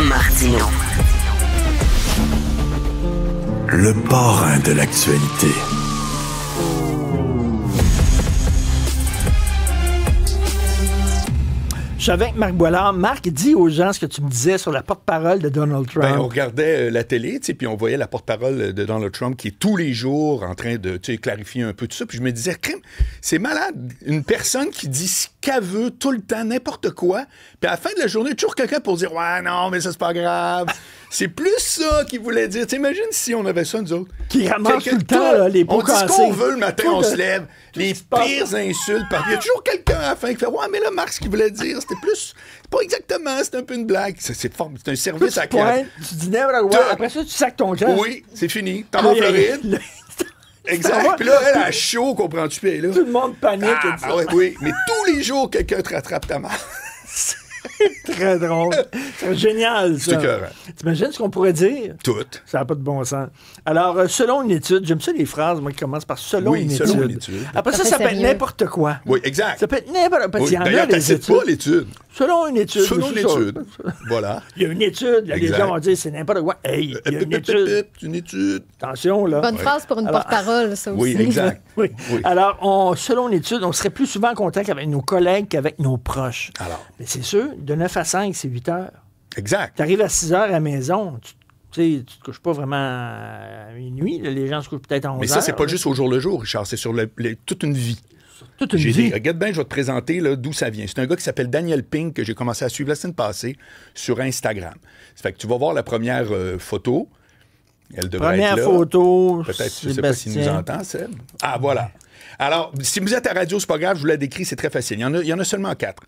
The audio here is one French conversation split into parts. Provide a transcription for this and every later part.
Martineau. Le parrain de l'actualité. Je suis avec Marc Boilard. Marc, dis aux gens ce que tu me disais sur la porte-parole de Donald Trump. Ben, on regardait la télé, puis on voyait la porte-parole de Donald Trump qui est tous les jours en train de clarifier un peu tout ça. Puis je me disais, c'est malade. Une personne qui dit ce qu'elle veut tout le temps, n'importe quoi. Puis à la fin de la journée, il y a toujours quelqu'un pour dire « Ouais, non, mais ça, c'est pas grave. » C'est plus ça qu'il voulait dire. T'imagines si on avait ça, nous autres. Qui ramasse tout le temps là, les pots on dit ce cassés. qu'on veut le matin, on se lève. Les pires insultes. Il y a toujours quelqu'un à la fin qui fait « Ouais, mais là, Marc, ce qu'il voulait dire, c'était plus... » C'est pas exactement, c'est un peu une blague. C'est un service à client. Tu dis n'importe quoi. Après ça, tu sacs ton camp. Oui, c'est fini. T'en vas en Floride. Exact. Puis là, elle a chaud, comprends-tu? Puis là, tout le monde panique. Oui, mais tous les jours, quelqu'un te rattrape ta main. Très drôle. C'est génial, ça. C'est écœurant. T'imagines ce qu'on pourrait dire? Tout. Ça n'a pas de bon sens. Alors, selon une étude, j'aime ça les phrases, moi, qui commencent par selon une étude. Après ça peut être n'importe quoi. Oui, exact. Ça peut être n'importe quoi. Oui. D'ailleurs, t'acceptes pas l'étude. Selon une étude. Selon une étude. Voilà. Il y a une étude. Là, les gens vont dire c'est n'importe quoi. Hey, il y a une étude. Une étude. Attention, là. Bonne phrase pour une porte-parole, ça aussi. Oui, exact. Oui. Alors, selon une étude, on serait plus souvent en contact avec nos collègues qu'avec nos proches. Alors. Mais c'est sûr, de 9 à 5, c'est 8 heures. Exact. Tu arrives à 6 heures à la maison, tu te couches pas vraiment à minuit. Là, les gens se couchent peut-être à 11 heures. Mais ça, c'est pas juste au jour le jour, Richard. C'est sur toute une vie. Toute une vie. Regarde bien, je vais te présenter d'où ça vient. C'est un gars qui s'appelle Daniel Pink que j'ai commencé à suivre la semaine passée sur Instagram. Ça fait que tu vas voir la première photo. Elle devrait être là. Première photo. Peut-être, je ne sais pas s'il nous entend, Seb. Ah, voilà. Alors, si vous êtes à radio, c'est pas grave, je vous la décris, c'est très facile. Il y en a seulement 4.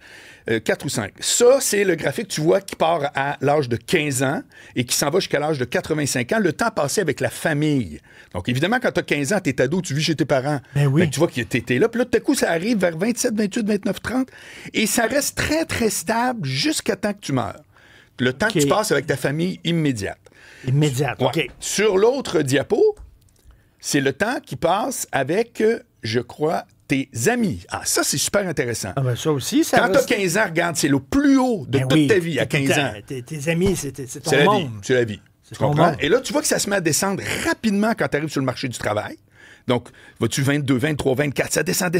4 ou 5. Ça, c'est le graphique, tu vois, qui part à l'âge de 15 ans et qui s'en va jusqu'à l'âge de 85 ans, le temps passé avec la famille. Donc, évidemment, quand tu as 15 ans, tu es ado, tu vis chez tes parents. Ben oui. Tu vois que tu es là. Puis là, tout à coup, ça arrive vers 27, 28, 29, 30. Et ça reste très, très stable jusqu'à temps que tu meurs. Le temps que tu passes avec ta famille immédiate. Immédiate, ouais. OK. Sur l'autre diapo, c'est le temps qui passe avec, je crois, tes amis. Ah, ça, c'est super intéressant. Ah ben ça aussi, ça... Quand tu as 15 ans, regarde, c'est le plus haut de toute ta vie à 15 ans. Tes amis, c'est ton c'est monde. C'est la vie. Tu comprends? Et là, tu vois que ça se met à descendre rapidement quand tu arrives sur le marché du travail. Donc, vas-tu 22, 23, 24, ça descend.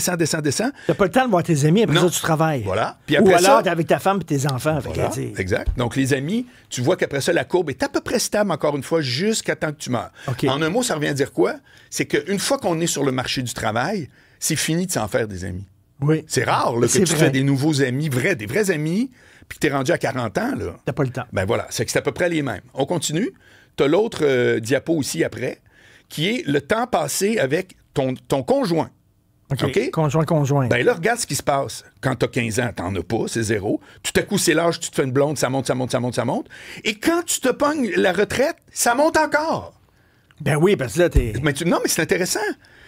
T'as pas le temps de voir tes amis, après ça, tu travailles. Voilà. Puis après ou alors, ça, t'es avec ta femme et tes enfants. Voilà, exact. Donc, les amis, tu vois qu'après ça, la courbe est à peu près stable, encore une fois, jusqu'à temps que tu meurs. Okay. En un mot, ça revient à dire quoi? C'est qu'une fois qu'on est sur le marché du travail, c'est fini de s'en faire des amis. Oui. C'est rare là, que tu fais des nouveaux amis, des vrais amis, puis que t'es rendu à 40 ans. Là. T'as pas le temps. Ben voilà, c'est que c'est à peu près les mêmes. On continue. T'as l'autre diapo aussi après, qui est le temps passé avec ton conjoint. OK? Conjoint. Ben là, regarde ce qui se passe. Quand t'as 15 ans, t'en as pas, c'est 0. Tout à coup, c'est l'âge, tu te fais une blonde, ça monte. Et quand tu te pognes la retraite, ça monte encore. Ben oui, parce que là, t'es... Non, mais c'est intéressant.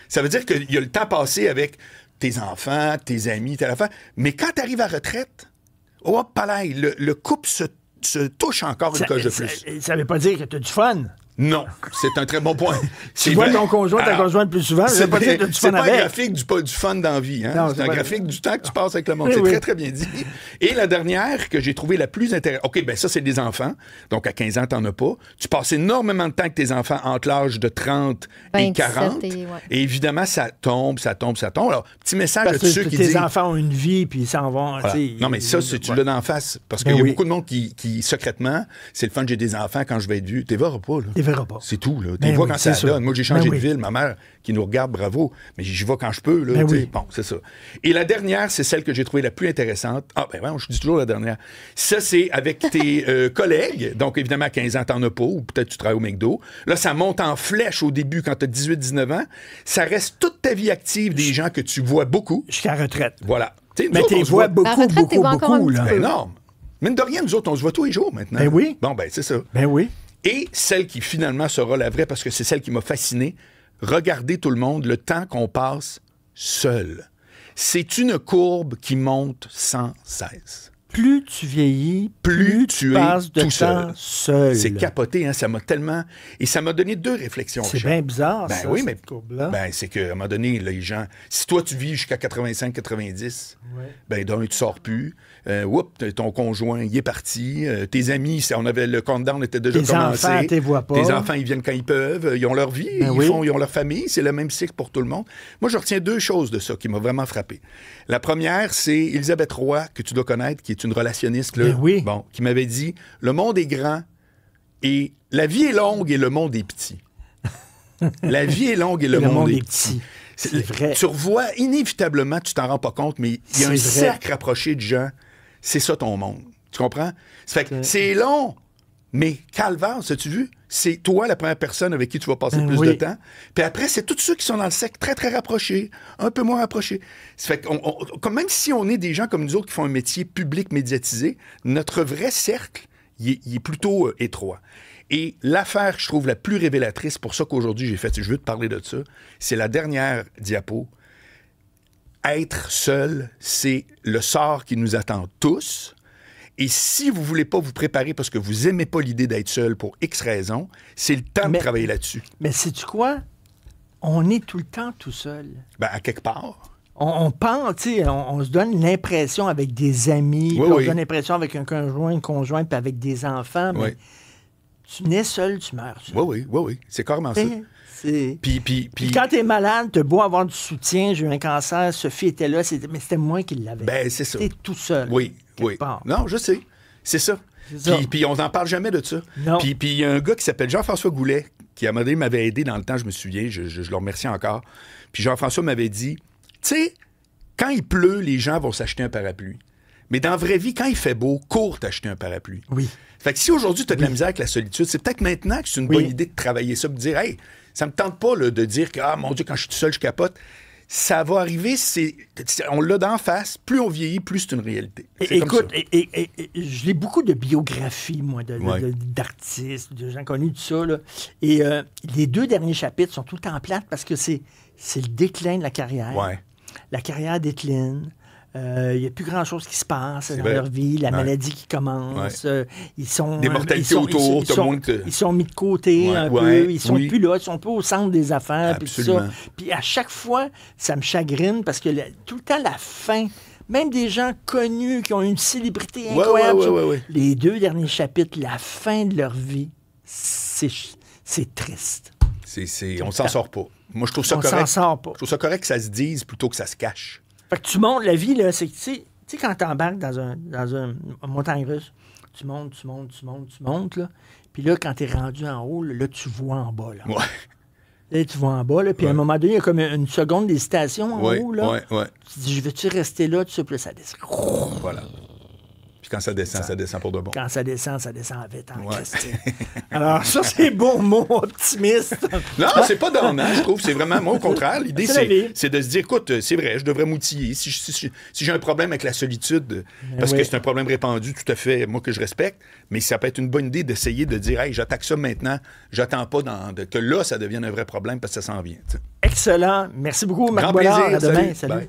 Ça veut dire qu'il y a le temps passé avec tes enfants, tes amis, tes affaires. Mais quand t'arrives à la retraite, le couple se touche encore une coche de plus. Ça veut pas dire que t'as du fun. Non, c'est un très bon point. Tu vois ton conjoint, ta conjointe plus souvent, ça veut pas dire que t'as du fun avec. C'est pas un graphique du fun d'envie. Hein? C'est un graphique du temps que tu passes avec le monde. C'est très, très bien dit. Et la dernière que j'ai trouvée la plus intéressante... OK, ben ça, c'est des enfants. Donc, à 15 ans, t'en as pas. Tu passes énormément de temps avec tes enfants entre l'âge de 30 et 40. Et évidemment, ça tombe. Alors, petit message à tous ceux qui disent... Tes enfants ont une vie, puis ils s'en vont. Voilà. Non, mais ça, tu l'as d'en face. Parce qu'il y a beaucoup de monde qui, secrètement, c'est le fun, j'ai des enfants quand je vais être vieux. T'es verras pas, là. C'est tout, là. Tu vois quand ça donne. Moi, j'ai changé de ville. Ma mère qui nous regarde, bravo. Mais j'y vais quand je peux, là. Bon, c'est ça. Et la dernière, c'est celle que j'ai trouvée la plus intéressante. Ah, ben ouais, je dis toujours la dernière. Ça, c'est avec tes collègues. Donc, évidemment, à 15 ans, t'en as pas. Ou peut-être tu travailles au McDo. Là, ça monte en flèche au début quand t'as 18-19 ans. Ça reste toute ta vie active des gens que tu vois beaucoup. Jusqu'à la retraite. Voilà. Mais tu vois beaucoup, là. C'est énorme. Mine de rien, nous autres, on se voit tous les jours maintenant. Ben oui. Bon, ben c'est ça. Ben oui. Et celle qui finalement sera la vraie, parce que c'est celle qui m'a fasciné, regardez tout le monde le temps qu'on passe seul. C'est une courbe qui monte sans cesse. plus tu vieillis, plus tu passes de temps seul. C'est capoté, hein? Ça m'a tellement... Et ça m'a donné 2 réflexions. C'est bien bizarre, ça, oui, cette courbe-là. C'est qu'à un moment donné, les gens... Si toi, tu vis jusqu'à 85-90, donc tu sors plus. Ton conjoint, il est parti. Tes amis, le countdown était déjà commencé. Tes enfants, tu les vois pas. Tes enfants, ils viennent quand ils peuvent. Ils ont leur vie, ils ont leur famille. C'est le même cycle pour tout le monde. Moi, je retiens 2 choses de ça qui m'ont vraiment frappé. La première, c'est Élisabeth Roy, que tu dois connaître, qui est une relationniste, là, qui m'avait dit « Le monde est grand et la vie est longue et le monde est petit. » La vie est longue et le monde est petit. C'est vrai. Tu revois inévitablement, tu t'en rends pas compte, mais il y a un cercle rapproché de gens. C'est ça ton monde. Tu comprends? Ça fait que c'est long, mais calvaire, as-tu vu? C'est toi la première personne avec qui tu vas passer plus de temps. Puis après, c'est tous ceux qui sont dans le cercle très, très rapprochés, un peu moins rapprochés. Ça fait que même si on est des gens comme nous autres qui font un métier public médiatisé, notre vrai cercle, il est plutôt étroit. Et l'affaire, je trouve, la plus révélatrice, pour ça qu'aujourd'hui j'ai fait, je veux te parler de ça, c'est la dernière diapo. Être seul, c'est le sort qui nous attend tous. Et si vous ne voulez pas vous préparer parce que vous n'aimez pas l'idée d'être seul pour X raisons, c'est le temps de travailler là-dessus. Mais sais-tu quoi? On est tout le temps tout seul. À quelque part. On pense, tu sais, on se donne l'impression avec des amis, on se donne l'impression avec un conjoint, une conjointe, puis avec des enfants, mais tu nais seul, tu meurs seul. Oui. C'est carrément ça. Puis quand t'es malade, t'as beau avoir du soutien, j'ai eu un cancer, Sophie était là, mais c'était moi qui l'avais. C'est ça. T'es tout seul. Oui. Non, je sais. C'est ça. Puis on n'en parle jamais de ça. Puis il y a un gars qui s'appelle Jean-François Goulet, qui à un moment donné m'avait aidé dans le temps, je me souviens, je le remercie encore. Puis Jean-François m'avait dit, tu sais, quand il pleut, les gens vont s'acheter un parapluie. Mais dans la vraie vie, quand il fait beau, cours t'acheter un parapluie. Oui. Fait que si aujourd'hui tu as de la misère avec la solitude, c'est peut-être maintenant que c'est une bonne idée de travailler ça, de dire, hey, ça me tente pas là, de dire que, mon Dieu, quand je suis tout seul, je capote. Ça va arriver, on l'a d'en face. Plus on vieillit, plus c'est une réalité. Écoute, je lis beaucoup de biographies, moi, d'artistes, de gens connus, tout ça. Là. Et les 2 derniers chapitres sont tout le temps plates parce que c'est le déclin de la carrière. Ouais. La carrière décline. Il n'y a plus grand-chose qui se passe dans leur vie, la maladie qui commence. Ils sont, des mortalités autour, ils sont mis de côté un peu, ils sont plus là, ils sont pas au centre des affaires. Puis tout ça. Puis à chaque fois, ça me chagrine parce que tout le temps, la fin, même des gens connus qui ont une célébrité incroyable, les 2 derniers chapitres, la fin de leur vie, c'est triste. On s'en sort pas. Moi, je trouve ça correct. On s'en sort pas. Je trouve ça correct que ça se dise plutôt que ça se cache. Fait que tu montes la vie, là, c'est que, tu sais, quand t'embarques dans une montagne russe, tu montes, là. Puis là, quand t'es rendu en haut, là, tu vois en bas, là. Ouais. Là, tu vois en bas, là. Puis à un moment donné, il y a comme une seconde d'hésitation en haut, là. Tu te dis, je vais-tu rester là, tout ça, puis là, ça descend. Voilà. Puis quand ça descend pour de bon. Quand ça descend vite en question. Alors, ça, c'est bon mot optimiste. Non, c'est pas donnant, je trouve. C'est vraiment, moi, au contraire. L'idée, c'est de se dire, écoute, c'est vrai, je devrais m'outiller. Si j'ai un problème avec la solitude, parce que c'est un problème répandu, tout à fait, moi, que je respecte, mais ça peut être une bonne idée d'essayer de dire, hey, j'attaque ça maintenant, j'attends pas que là, ça devienne un vrai problème parce que ça s'en vient. T'sais. Excellent. Merci beaucoup, Marc Boilard. À demain. Salut.